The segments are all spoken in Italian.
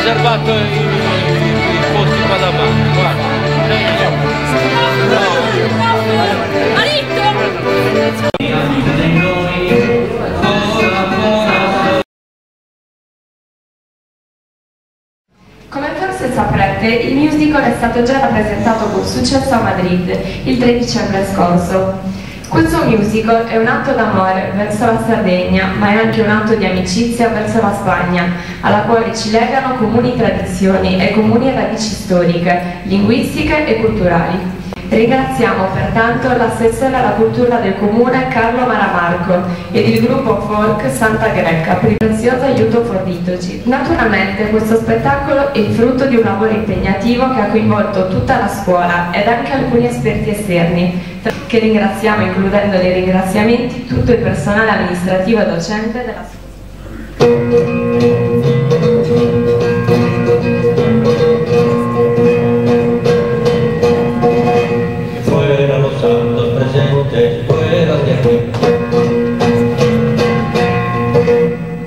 riservato i posti qua davanti, guarda. Come forse saprete, il musical è stato già rappresentato con successo a Madrid il 3 dicembre scorso. Questo musical è un atto d'amore verso la Sardegna, ma è anche un atto di amicizia verso la Spagna, alla quale ci legano comuni tradizioni e comuni radici storiche, linguistiche e culturali. Ringraziamo pertanto l'assessore alla cultura del comune Carlo Maramarco ed il gruppo folk Santa Greca per il prezioso aiuto fornitoci. Naturalmente questo spettacolo è il frutto di un lavoro impegnativo che ha coinvolto tutta la scuola ed anche alcuni esperti esterni, che ringraziamo includendo nei ringraziamenti tutto il personale amministrativo e docente della scuola. Fuera de aquí,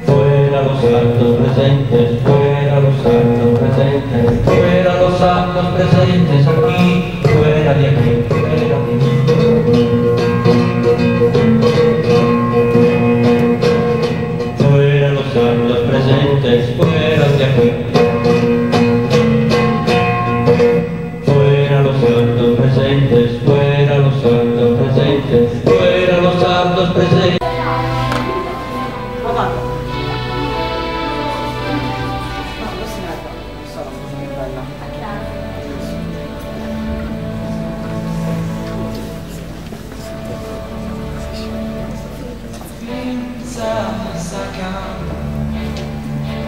fuera los santos presentes, fuera los santos presentes, fuera los santos presentes aquí, fuera de aquí, fuera de aquí. Fuera los santos presentes, fuera de aquí. Fuera los santos presentes, fuera los santos presentes, fuera los santos presentes.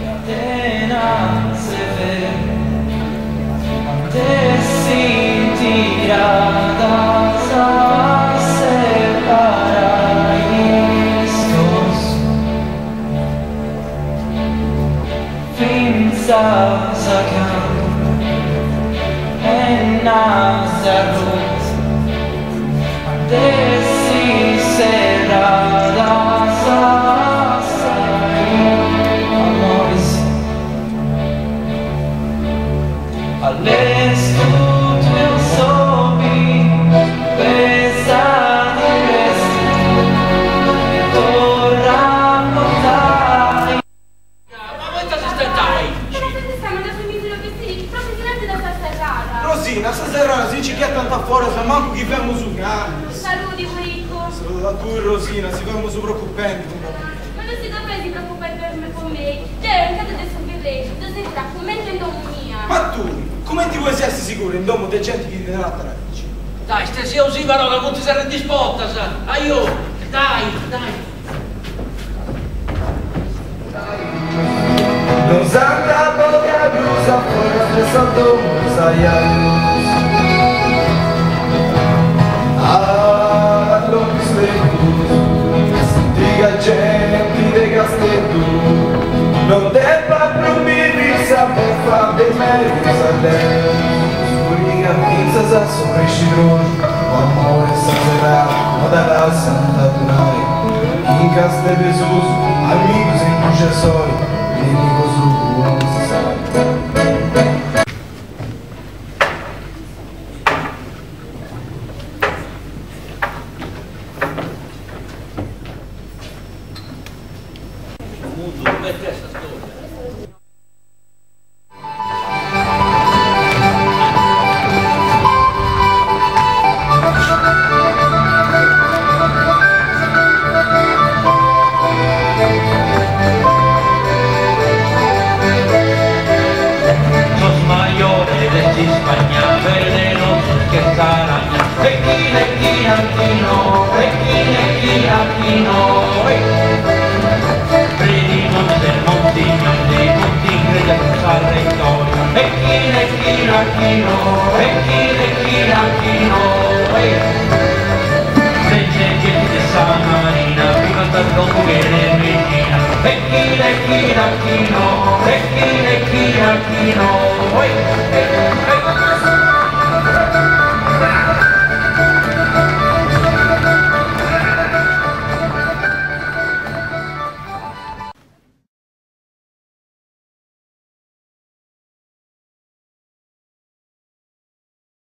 Catena se ve, te si tirada a separar estos fins a sacar en Nazareth, te si cerradas a salir amores all'estudio sobi pesa di vesti e torna portai. Ma quanta si stai? Stiamo andando in video vestiti proprio grande da Sasserrara. Rosina, stasera si ci chiede tanta fuori, se manco chi fermo su cane. Saluti, Ricco. Saluto a tu, Rosina, si fermo su preoccupante. Ma non si dovrebbe preoccupare per me con me. Lei è un caso adesso per lei, stasera commento in domo mia. Ma tu, come ti vuoi essere sicuro in domo di gente che ti darà tra amici? Dai, stai così, parola, non ti sarà disposta, sa. Aiuto, dai. Non santa poca blusa, fuori stesso sai a luz. All'occhio sveglioso, dica gente de Castellu, non debba promirmi saper fare dei meriti a lei. L'unica pizza sa sopra i citroni, amore stasera, ma dalla Santa Tunai. In Castel Jesus, amico semplice soli, nemico su non si sa. Ecchino,